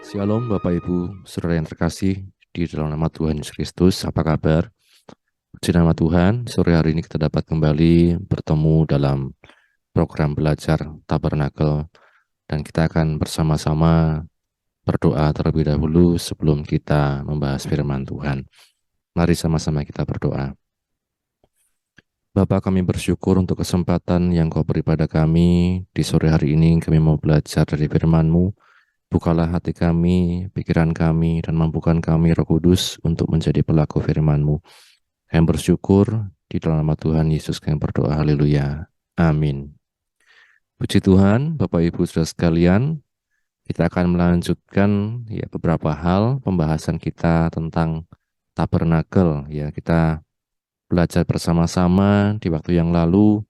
Shalom Bapak Ibu, Saudara yang terkasih di dalam nama Tuhan Yesus Kristus, apa kabar? Puji nama Tuhan, sore hari ini kita dapat kembali bertemu dalam program belajar Tabernakel dan kita akan bersama-sama berdoa terlebih dahulu sebelum kita membahas firman Tuhan. Mari sama-sama kita berdoa. Bapa, kami bersyukur untuk kesempatan yang Kau beri pada kami di sore hari ini. Kami mau belajar dari firman-Mu. Bukalah hati kami, pikiran kami, dan mampukan kami Roh Kudus untuk menjadi pelaku firman-Mu. Kami bersyukur di dalam nama Tuhan Yesus kami berdoa. Haleluya. Amin. Puji Tuhan, Bapak Ibu Saudara sekalian, kita akan melanjutkan beberapa hal pembahasan kita tentang tabernakel. Kita belajar bersama-sama di waktu yang lalu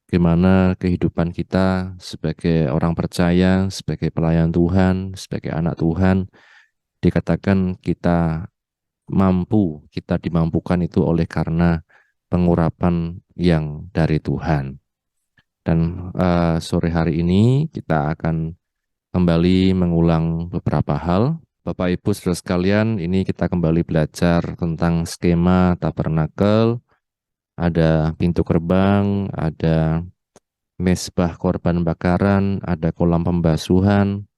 gimana kehidupan kita sebagai orang percaya, sebagai pelayan Tuhan, sebagai anak Tuhan, dikatakan kita dimampukan itu oleh karena pengurapan yang dari Tuhan. Dan sore hari ini kita akan kembali mengulang beberapa hal. Bapak Ibu Saudara sekalian, ini kita kembali belajar tentang skema tabernakel. Ada pintu gerbang, ada mezbah korban bakaran, ada kolam pembasuhan,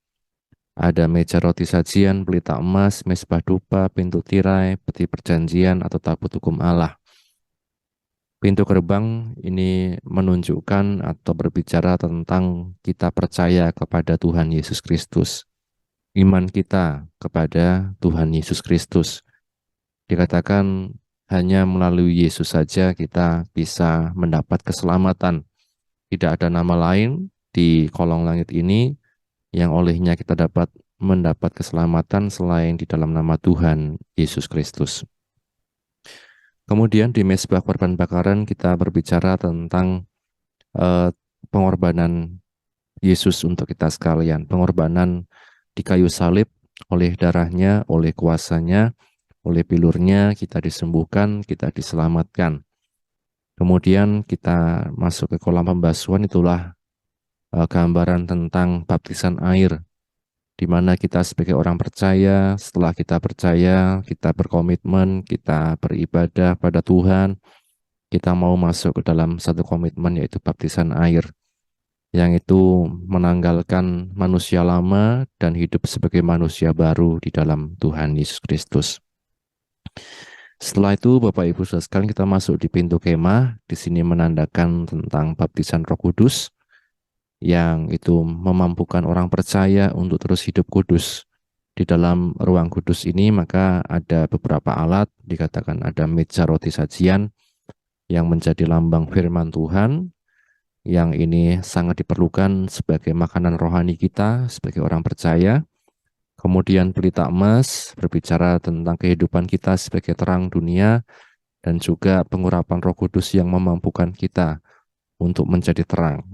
ada meja roti sajian, pelita emas, mezbah dupa, pintu tirai, peti perjanjian atau tabut hukum Allah. Pintu gerbang ini menunjukkan atau berbicara tentang kita percaya kepada Tuhan Yesus Kristus. Iman kita kepada Tuhan Yesus Kristus. Dikatakan hanya melalui Yesus saja kita bisa mendapat keselamatan. Tidak ada nama lain di kolong langit ini yang olehnya kita dapat mendapat keselamatan selain di dalam nama Tuhan Yesus Kristus. Kemudian di mezbah korban bakaran kita berbicara tentang pengorbanan Yesus untuk kita sekalian. Pengorbanan di kayu salib, oleh darahnya, oleh kuasanya, oleh pilurnya kita disembuhkan, kita diselamatkan. Kemudian kita masuk ke kolam pembasuhan, itulah gambaran tentang baptisan air, di mana kita sebagai orang percaya, setelah kita percaya, kita berkomitmen, kita beribadah pada Tuhan, kita mau masuk ke dalam satu komitmen yaitu baptisan air, yang itu menanggalkan manusia lama dan hidup sebagai manusia baru di dalam Tuhan Yesus Kristus. Setelah itu Bapak Ibu Saudara sekalian kita masuk di pintu kemah, di sini menandakan tentang baptisan Roh Kudus, yang itu memampukan orang percaya untuk terus hidup kudus. Di dalam ruang kudus ini maka ada beberapa alat, dikatakan ada meja roti sajian yang menjadi lambang firman Tuhan, yang ini sangat diperlukan sebagai makanan rohani kita sebagai orang percaya. Kemudian pelita emas berbicara tentang kehidupan kita sebagai terang dunia, dan juga pengurapan Roh Kudus yang memampukan kita untuk menjadi terang.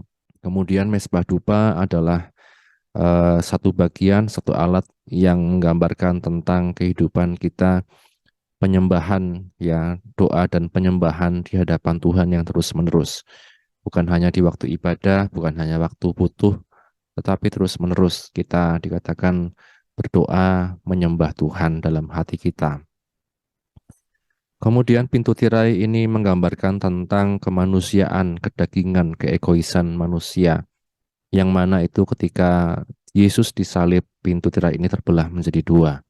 Kemudian mezbah dupa adalah satu bagian, satu alat yang menggambarkan tentang kehidupan kita, penyembahan, doa dan penyembahan di hadapan Tuhan yang terus-menerus. Bukan hanya di waktu ibadah, bukan hanya waktu butuh, tetapi terus-menerus kita dikatakan berdoa menyembah Tuhan dalam hati kita. Kemudian pintu tirai ini menggambarkan tentang kemanusiaan, kedagingan, keegoisan manusia, yang mana itu ketika Yesus disalib, pintu tirai ini terbelah menjadi dua.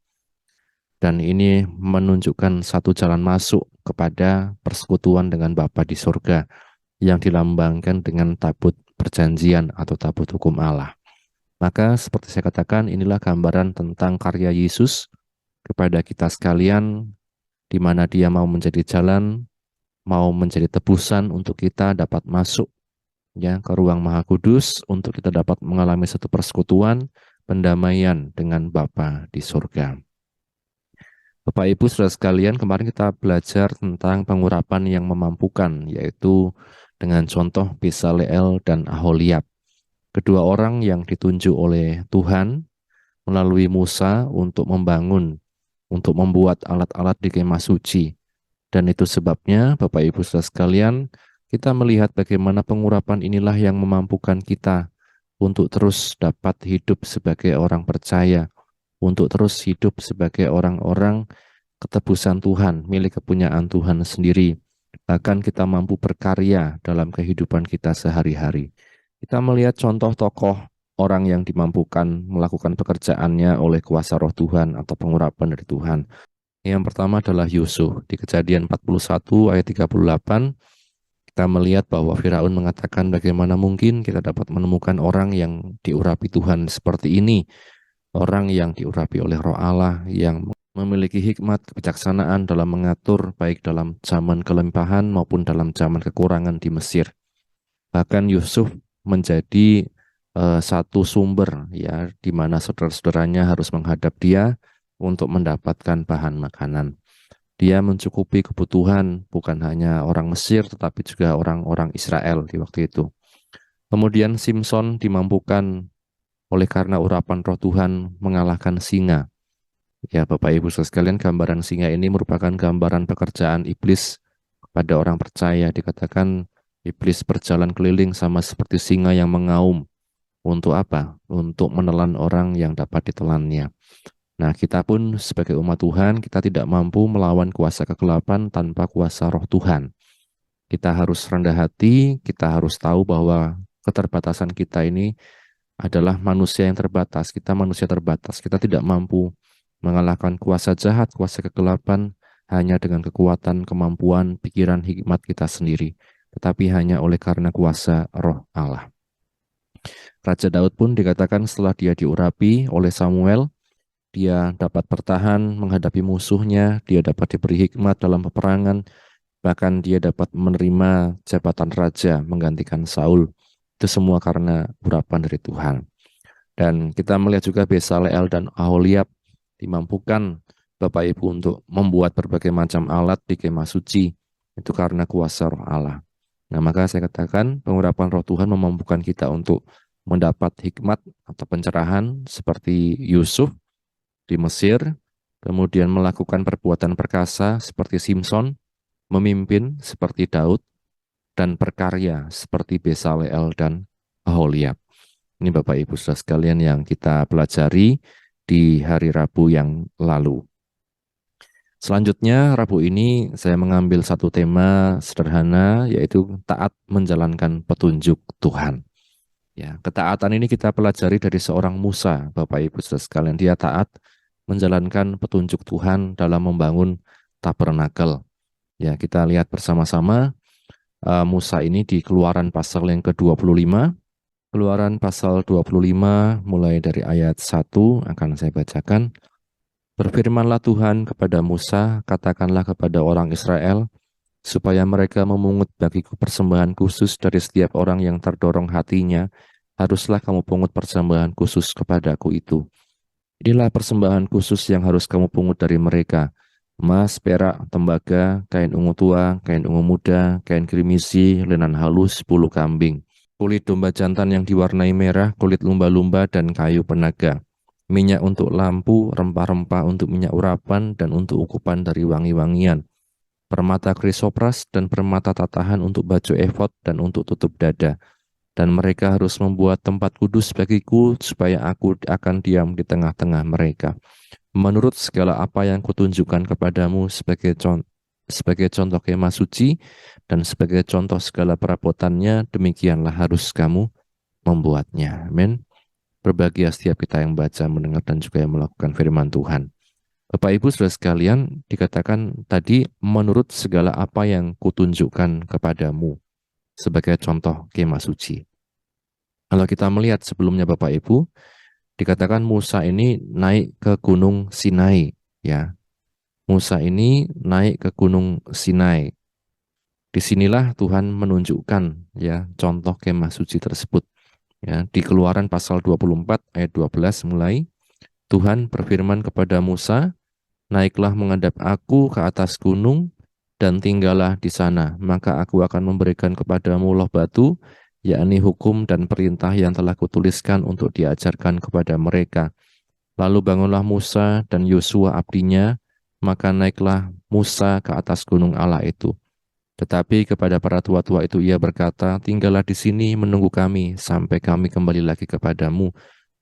Dan ini menunjukkan satu jalan masuk kepada persekutuan dengan Bapa di surga, yang dilambangkan dengan tabut perjanjian atau tabut hukum Allah. Maka seperti saya katakan, inilah gambaran tentang karya Yesus kepada kita sekalian, di mana Dia mau menjadi jalan, mau menjadi tebusan untuk kita dapat masuk ke ruang Maha Kudus, untuk kita dapat mengalami satu persekutuan, pendamaian dengan Bapa di surga. Bapak Ibu Saudara sekalian, kemarin kita belajar tentang pengurapan yang memampukan, yaitu dengan contoh Bezaleel dan Aholiab. Kedua orang yang ditunjuk oleh Tuhan melalui Musa untuk membangun, untuk membuat alat-alat di kemah suci. Dan itu sebabnya Bapak Ibu Saudara sekalian, kita melihat bagaimana pengurapan inilah yang memampukan kita untuk terus dapat hidup sebagai orang percaya, untuk terus hidup sebagai orang-orang ketebusan Tuhan, milik kepunyaan Tuhan sendiri. Bahkan kita mampu berkarya dalam kehidupan kita sehari-hari. Kita melihat contoh tokoh orang yang dimampukan melakukan pekerjaannya oleh kuasa roh Tuhan atau pengurapan dari Tuhan. Yang pertama adalah Yusuf. Di Kejadian 41 ayat 38, kita melihat bahwa Firaun mengatakan bagaimana mungkin kita dapat menemukan orang yang diurapi Tuhan seperti ini. Orang yang diurapi oleh roh Allah, yang memiliki hikmat, kebijaksanaan dalam mengatur baik dalam zaman kelimpahan maupun dalam zaman kekurangan di Mesir. Bahkan Yusuf menjadi satu sumber ya di mana saudara-saudaranya harus menghadap dia untuk mendapatkan bahan makanan. Dia mencukupi kebutuhan bukan hanya orang Mesir tetapi juga orang-orang Israel di waktu itu. Kemudian Simson dimampukan oleh karena urapan roh Tuhan mengalahkan singa. Ya Bapak Ibu sekalian, gambaran singa ini merupakan gambaran pekerjaan iblis pada orang percaya. Dikatakan iblis berjalan keliling sama seperti singa yang mengaum. Untuk apa? Untuk menelan orang yang dapat ditelannya. Nah, kita pun sebagai umat Tuhan, kita tidak mampu melawan kuasa kegelapan tanpa kuasa roh Tuhan. Kita harus rendah hati, kita harus tahu bahwa keterbatasan kita ini adalah manusia yang terbatas. Kita manusia terbatas. Kita tidak mampu mengalahkan kuasa jahat, kuasa kegelapan hanya dengan kekuatan, kemampuan, pikiran, hikmat kita sendiri. Tetapi hanya oleh karena kuasa roh Allah. Raja Daud pun dikatakan setelah dia diurapi oleh Samuel, dia dapat bertahan menghadapi musuhnya, dia dapat diberi hikmat dalam peperangan, bahkan dia dapat menerima jabatan raja menggantikan Saul. Itu semua karena urapan dari Tuhan. Dan kita melihat juga Besaleel dan Aholiab dimampukan Bapak Ibu untuk membuat berbagai macam alat di kemah suci. Itu karena kuasa roh Allah. Nah, maka saya katakan pengurapan roh Tuhan memampukan kita untuk mendapat hikmat atau pencerahan seperti Yusuf di Mesir, kemudian melakukan perbuatan perkasa seperti Simson, memimpin seperti Daud, dan berkarya seperti Besaleel dan Aholiab. Ini Bapak Ibu Saudara sekalian yang kita pelajari di hari Rabu yang lalu. Selanjutnya Rabu ini saya mengambil satu tema sederhana, yaitu taat menjalankan petunjuk Tuhan. Ya, ketaatan ini kita pelajari dari seorang Musa, Bapak Ibu Saudara sekalian. Dia taat menjalankan petunjuk Tuhan dalam membangun tabernakel. Ya, kita lihat bersama-sama Musa ini di Keluaran pasal yang ke-25. Keluaran pasal 25 mulai dari ayat 1 akan saya bacakan. Berfirmanlah Tuhan kepada Musa, katakanlah kepada orang Israel, supaya mereka memungut bagiku persembahan khusus dari setiap orang yang terdorong hatinya, haruslah kamu pungut persembahan khusus kepadaku itu. Inilah persembahan khusus yang harus kamu pungut dari mereka: emas, perak, tembaga, kain ungu tua, kain ungu muda, kain grimisi, lenan halus, bulu kambing, kulit domba jantan yang diwarnai merah, kulit lumba-lumba, dan kayu penaga, minyak untuk lampu, rempah-rempah untuk minyak urapan, dan untuk ukupan dari wangi-wangian, permata krisopras dan permata tatahan untuk baju efod dan untuk tutup dada. Dan mereka harus membuat tempat kudus bagiku, supaya aku akan diam di tengah-tengah mereka. Menurut segala apa yang kutunjukkan kepadamu sebagai contoh kemah suci dan sebagai contoh segala perabotannya, demikianlah harus kamu membuatnya. Amin. Berbahagia setiap kita yang baca, mendengar, dan juga yang melakukan firman Tuhan. Bapak Ibu Saudara sekalian, dikatakan tadi menurut segala apa yang kutunjukkan kepadamu sebagai contoh kemah suci. Kalau kita melihat sebelumnya Bapak Ibu, dikatakan Musa ini naik ke Gunung Sinai, ya. Musa ini naik ke Gunung Sinai. Disinilah Tuhan menunjukkan ya contoh kemah suci tersebut. Ya, di Keluaran pasal 24 ayat 12 mulai, Tuhan berfirman kepada Musa, naiklah menghadap aku ke atas gunung dan tinggallah di sana, maka aku akan memberikan kepadamu loh batu, yakni hukum dan perintah yang telah kutuliskan untuk diajarkan kepada mereka. Lalu bangunlah Musa dan Yosua abdinya, maka naiklah Musa ke atas gunung Allah itu. Tetapi kepada para tua-tua itu ia berkata, tinggallah di sini menunggu kami sampai kami kembali lagi kepadamu.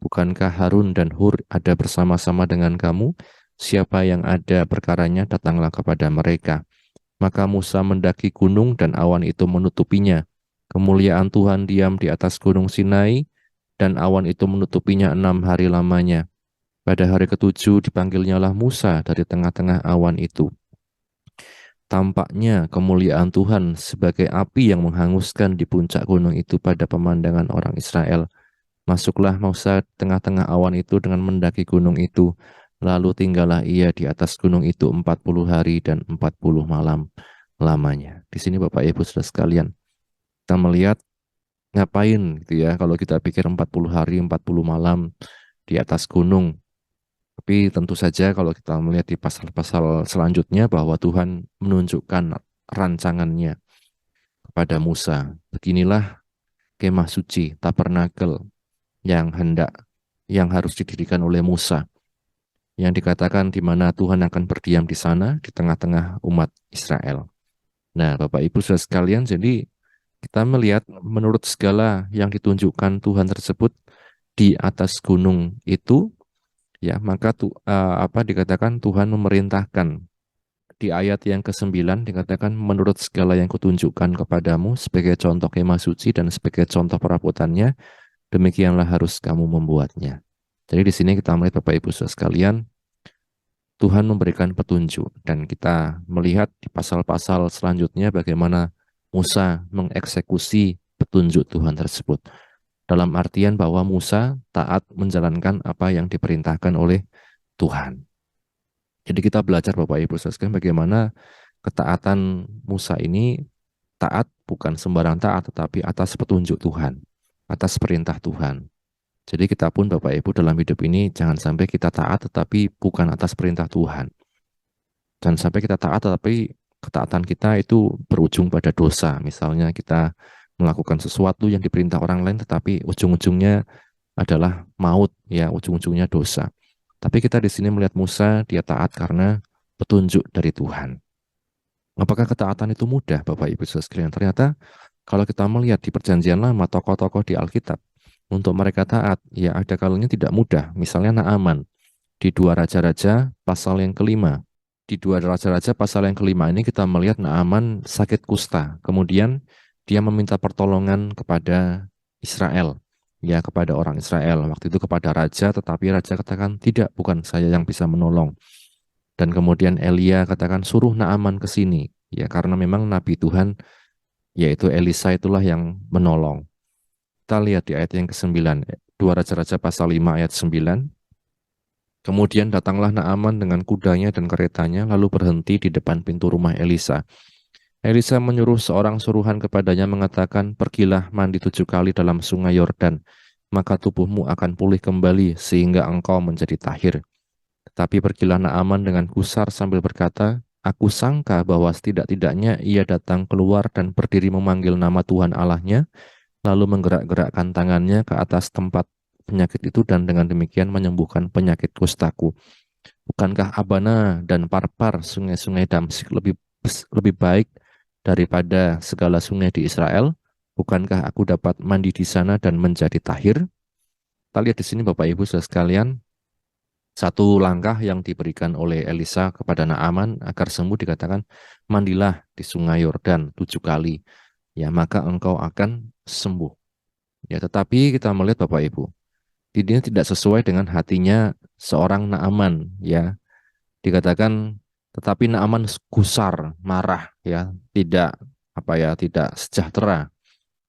Bukankah Harun dan Hur ada bersama-sama dengan kamu? Siapa yang ada perkaranya, datanglah kepada mereka. Maka Musa mendaki gunung dan awan itu menutupinya. Kemuliaan Tuhan diam di atas gunung Sinai, dan awan itu menutupinya 6 hari lamanya. Pada hari ketujuh dipanggilnyalah Musa dari tengah-tengah awan itu. Tampaknya kemuliaan Tuhan sebagai api yang menghanguskan di puncak gunung itu pada pemandangan orang Israel. Masuklah Musa di tengah-tengah awan itu dengan mendaki gunung itu. Lalu tinggallah ia di atas gunung itu 40 hari dan 40 malam lamanya. Di sini Bapak Ibu Saudara sekalian, kita melihat ngapain gitu ya kalau kita pikir 40 hari 40 malam di atas gunung. Tapi tentu saja kalau kita melihat di pasal-pasal selanjutnya bahwa Tuhan menunjukkan rancangannya kepada Musa. Beginilah kemah suci, tabernakel yang harus didirikan oleh Musa. Yang dikatakan di mana Tuhan akan berdiam di sana di tengah-tengah umat Israel. Nah, Bapak Ibu Saudara sekalian, jadi kita melihat menurut segala yang ditunjukkan Tuhan tersebut di atas gunung itu, ya maka apa dikatakan Tuhan memerintahkan di ayat yang ke-9 dikatakan menurut segala yang kutunjukkan kepadamu sebagai contoh kemah suci dan sebagai contoh perabotannya, demikianlah harus kamu membuatnya. Jadi di sini kita melihat Bapak Ibu Saudara sekalian, Tuhan memberikan petunjuk dan kita melihat di pasal-pasal selanjutnya bagaimana Musa mengeksekusi petunjuk Tuhan tersebut. Dalam artian bahwa Musa taat menjalankan apa yang diperintahkan oleh Tuhan. Jadi kita belajar Bapak Ibu sekalian bagaimana ketaatan Musa ini taat bukan sembarang taat tetapi atas petunjuk Tuhan, atas perintah Tuhan. Jadi kita pun Bapak Ibu dalam hidup ini jangan sampai kita taat tetapi bukan atas perintah Tuhan. Jangan sampai kita taat tetapi ketaatan kita itu berujung pada dosa. Misalnya kita melakukan sesuatu yang diperintah orang lain tetapi ujung-ujungnya adalah maut, ya ujung-ujungnya dosa. Tapi kita di sini melihat Musa, dia taat karena petunjuk dari Tuhan. Apakah ketaatan itu mudah, Bapak Ibu Saudara sekalian? Ternyata kalau kita melihat di Perjanjian Lama, tokoh-tokoh di Alkitab, untuk mereka taat, ya ada kalanya tidak mudah. Misalnya Naaman, di 2 Raja-Raja pasal yang kelima. Di 2 Raja-Raja pasal yang kelima ini kita melihat Naaman sakit kusta. Kemudian dia meminta pertolongan kepada Israel, ya kepada orang Israel. Waktu itu kepada raja, tetapi raja katakan, tidak, bukan saya yang bisa menolong. Dan kemudian Elia katakan, suruh Naaman ke sini. Ya karena memang Nabi Tuhan, yaitu Elisa itulah yang menolong. Kita lihat di ayat yang ke-9, 2 Raja-Raja pasal 5 ayat 9. Kemudian datanglah Naaman dengan kudanya dan keretanya, lalu berhenti di depan pintu rumah Elisa. Elisa menyuruh seorang suruhan kepadanya mengatakan, pergilah mandi 7 kali dalam sungai Yordan, maka tubuhmu akan pulih kembali sehingga engkau menjadi tahir. Tetapi pergilah Naaman dengan gusar sambil berkata, aku sangka bahwa setidak-tidaknya ia datang keluar dan berdiri memanggil nama Tuhan Allahnya, lalu menggerak-gerakkan tangannya ke atas tempat penyakit itu dan dengan demikian menyembuhkan penyakit kustaku. Bukankah Abana dan Parpar, sungai-sungai Damsyik lebih baik daripada segala sungai di Israel? Bukankah aku dapat mandi di sana dan menjadi tahir? Kita lihat di sini Bapak Ibu Saudara sekalian, satu langkah yang diberikan oleh Elisa kepada Naaman agar sembuh dikatakan, mandilah di sungai Yordan 7 kali, ya maka engkau akan sembuh. Ya, tetapi kita melihat Bapak Ibu, ini tidak sesuai dengan hatinya seorang Naaman, ya. Dikatakan, tetapi Naaman gusar, marah, ya, tidak sejahtera.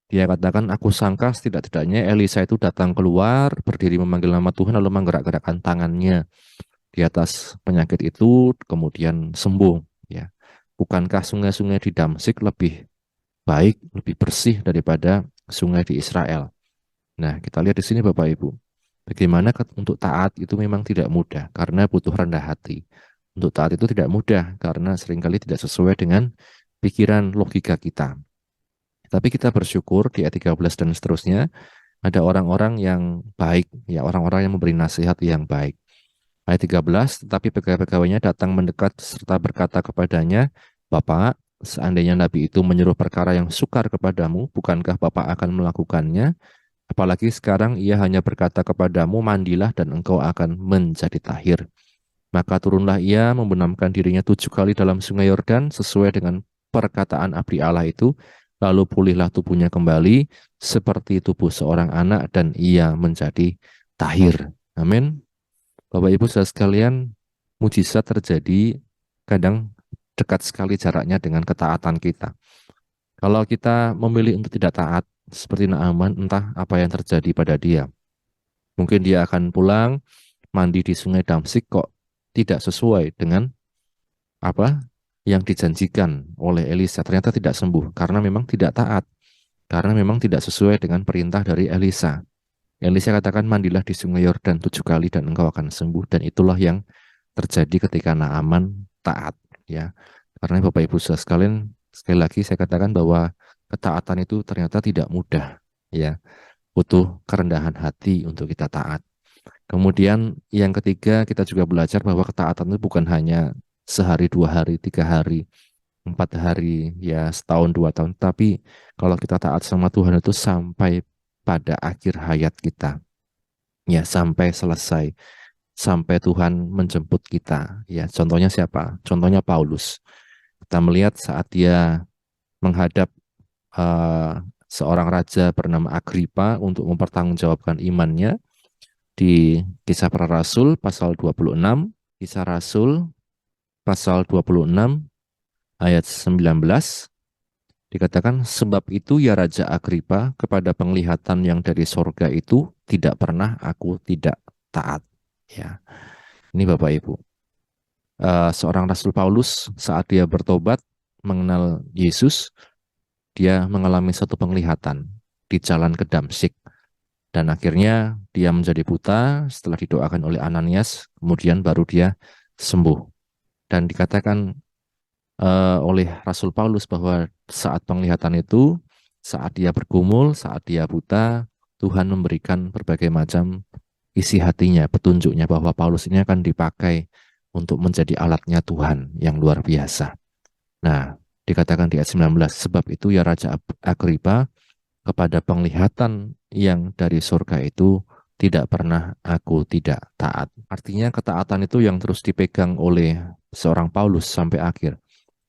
Dia katakan, aku sangka setidak-tidaknya Elisa itu datang keluar, berdiri memanggil nama Tuhan, lalu menggerak-gerakkan tangannya di atas penyakit itu, kemudian sembuh. Ya, bukankah sungai-sungai di Damsyik lebih baik, lebih bersih daripada sungai di Israel? Nah, kita lihat di sini Bapak Ibu, bagaimana untuk taat itu memang tidak mudah karena butuh rendah hati. Untuk taat itu tidak mudah karena seringkali tidak sesuai dengan pikiran logika kita. Tapi kita bersyukur di ayat 13 dan seterusnya ada orang-orang yang baik, ya orang-orang yang memberi nasihat yang baik. Ayat 13, tetapi pegawai-pegawainya datang mendekat serta berkata kepadanya, Bapak, seandainya Nabi itu menyuruh perkara yang sukar kepadamu, bukankah Bapak akan melakukannya? Apalagi sekarang ia hanya berkata kepadamu, mandilah dan engkau akan menjadi tahir. Maka turunlah ia membenamkan dirinya 7 kali dalam sungai Yordan sesuai dengan perkataan abdi Allah itu. Lalu pulihlah tubuhnya kembali seperti tubuh seorang anak dan ia menjadi tahir. Amin. Bapak Ibu saudara sekalian, mujizat terjadi kadang dekat sekali jaraknya dengan ketaatan kita. Kalau kita memilih untuk tidak taat, seperti Naaman, entah apa yang terjadi pada dia. Mungkin dia akan pulang, mandi di sungai Damsik kok tidak sesuai dengan apa yang dijanjikan oleh Elisa. Ternyata tidak sembuh karena memang tidak taat, karena memang tidak sesuai dengan perintah dari Elisa. Elisa katakan mandilah di sungai Yordan 7 kali dan engkau akan sembuh, dan itulah yang terjadi ketika Naaman taat, ya. Karena Bapak Ibu saudara sekalian, sekali lagi saya katakan bahwa ketaatan itu ternyata tidak mudah, ya. Butuh kerendahan hati untuk kita taat. Kemudian yang ketiga, kita juga belajar bahwa ketaatan itu bukan hanya sehari, 2 hari, 3 hari, 4 hari, ya setahun, 2 tahun. Tapi kalau kita taat sama Tuhan itu sampai pada akhir hayat kita, ya sampai selesai, sampai Tuhan menjemput kita. Ya, contohnya siapa? Contohnya Paulus. Kita melihat saat dia menghadap eh, seorang raja bernama Agripa untuk mempertanggungjawabkan imannya, di Kisah Para Rasul pasal 26, Kisah Rasul pasal 26 ayat 19, dikatakan, sebab itu ya Raja Agripa, kepada penglihatan yang dari sorga itu tidak pernah aku tidak taat. Ya, ini Bapak Ibu. Seorang Rasul Paulus saat dia bertobat mengenal Yesus, dia mengalami satu penglihatan di jalan ke Damsik. Dan akhirnya dia menjadi buta setelah didoakan oleh Ananias, kemudian baru dia sembuh. Dan dikatakan oleh Rasul Paulus bahwa saat penglihatan itu, saat dia bergumul, saat dia buta, Tuhan memberikan berbagai macam isi hatinya, petunjuknya bahwa Paulus ini akan dipakai untuk menjadi alatnya Tuhan yang luar biasa. Nah, dikatakan di ayat 19, sebab itu ya Raja Agripa, kepada penglihatan yang dari surga itu tidak pernah aku tidak taat. Artinya ketaatan itu yang terus dipegang oleh seorang Paulus sampai akhir.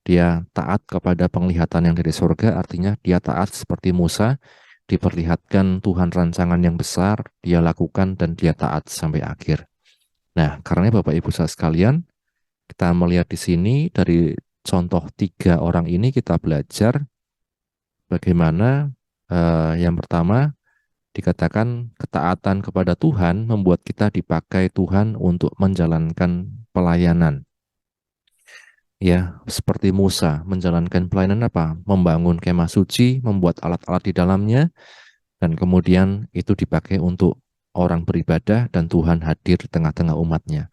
Dia taat kepada penglihatan yang dari surga, artinya dia taat seperti Musa, diperlihatkan Tuhan rancangan yang besar, dia lakukan dan dia taat sampai akhir. Nah, karena Bapak Ibu saudara sekalian, kita melihat di sini dari contoh 3 orang ini kita belajar bagaimana yang pertama dikatakan ketaatan kepada Tuhan membuat kita dipakai Tuhan untuk menjalankan pelayanan. Ya, seperti Musa menjalankan pelayanan apa? Membangun kemah suci, membuat alat-alat di dalamnya, dan kemudian itu dipakai untuk orang beribadah dan Tuhan hadir di tengah-tengah umatnya.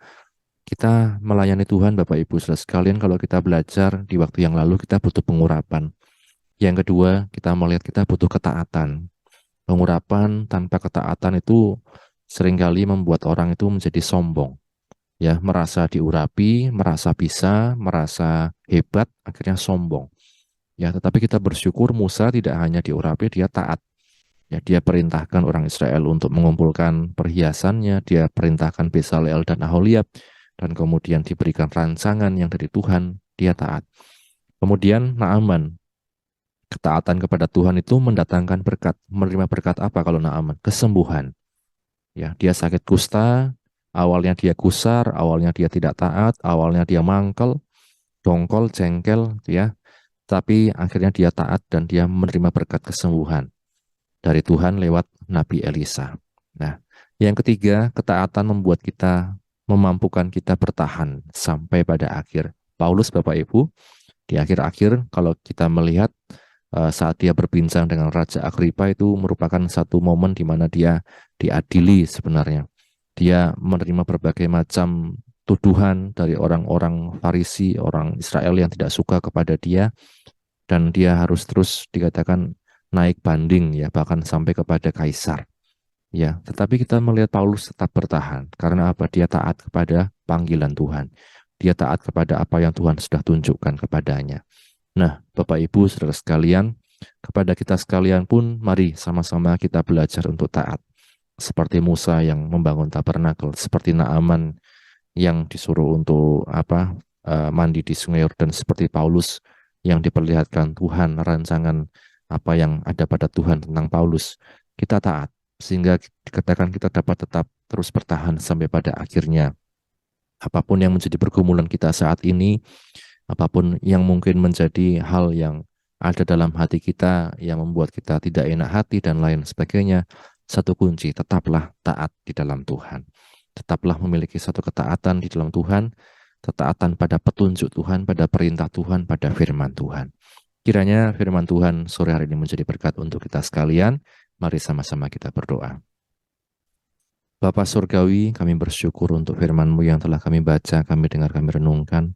Kita melayani Tuhan, Bapak Ibu saudara sekalian, kalau kita belajar di waktu yang lalu kita butuh pengurapan. Yang kedua, kita melihat kita butuh ketaatan. Pengurapan tanpa ketaatan itu seringkali membuat orang itu menjadi sombong. Ya, merasa diurapi, merasa bisa, merasa hebat, akhirnya sombong. Ya, tetapi kita bersyukur Musa tidak hanya diurapi, dia taat. Ya, dia perintahkan orang Israel untuk mengumpulkan perhiasannya, dia perintahkan Bezalel dan Aholiab, dan kemudian diberikan rancangan yang dari Tuhan, dia taat. Kemudian Naaman, ketaatan kepada Tuhan itu mendatangkan berkat. Menerima berkat apa kalau Naaman? Kesembuhan. Ya, dia sakit kusta, awalnya dia gusar, awalnya dia tidak taat, awalnya dia mangkel, dongkol, jengkel, ya. Tapi akhirnya dia taat dan dia menerima berkat kesembuhan dari Tuhan lewat Nabi Elisa. Nah, yang ketiga, ketaatan membuat kita, memampukan kita bertahan sampai pada akhir. Paulus, Bapak Ibu, di akhir-akhir kalau kita melihat saat dia berbincang dengan Raja Agripa itu merupakan satu momen di mana dia diadili sebenarnya. Dia menerima berbagai macam tuduhan dari orang-orang Farisi, orang Israel yang tidak suka kepada dia, dan dia harus terus dikatakan naik banding, ya, bahkan sampai kepada kaisar. Ya, tetapi kita melihat Paulus tetap bertahan karena apa? Dia taat kepada panggilan Tuhan. Dia taat kepada apa yang Tuhan sudah tunjukkan kepadanya. Nah, Bapak Ibu, saudara sekalian, Kepada kita sekalian pun, mari sama-sama kita belajar untuk taat. Seperti Musa yang membangun tabernakel, seperti Naaman yang disuruh untuk mandi di Sungai Yordan, seperti Paulus yang diperlihatkan Tuhan rancangan apa yang ada pada Tuhan tentang Paulus. Kita taat sehingga dikatakan kita dapat tetap terus bertahan sampai pada akhirnya. Apapun yang menjadi pergumulan kita saat ini, apapun yang mungkin menjadi hal yang ada dalam hati kita yang membuat kita tidak enak hati dan lain sebagainya, satu kunci, tetaplah taat di dalam Tuhan. Tetaplah memiliki satu ketaatan di dalam Tuhan, ketaatan pada petunjuk Tuhan, pada perintah Tuhan, pada firman Tuhan. Kiranya firman Tuhan sore hari ini menjadi berkat untuk kita sekalian. Mari sama-sama kita berdoa. Bapa Surgawi, kami bersyukur untuk firman-Mu yang telah kami baca, kami dengar, kami renungkan.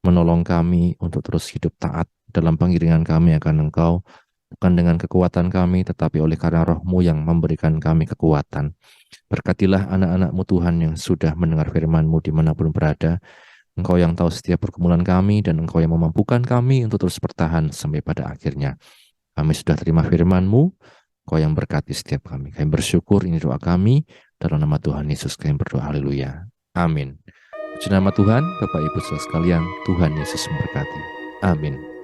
Menolong kami untuk terus hidup taat dalam pengiringan kami akan Engkau, bukan dengan kekuatan kami, tetapi oleh karena Roh-Mu yang memberikan kami kekuatan. Berkatilah anak-anak-Mu Tuhan yang sudah mendengar firman-Mu dimanapun berada. Engkau yang tahu setiap pergumulan kami, dan Engkau yang memampukan kami untuk terus bertahan sampai pada akhirnya. Kami sudah terima firman-Mu, Engkau yang berkati setiap kami. Kami bersyukur, ini doa kami, dalam nama Tuhan Yesus kami berdoa, haleluya. Amin. Puji nama Tuhan, Bapak Ibu Saudara sekalian, Tuhan Yesus memberkati. Amin.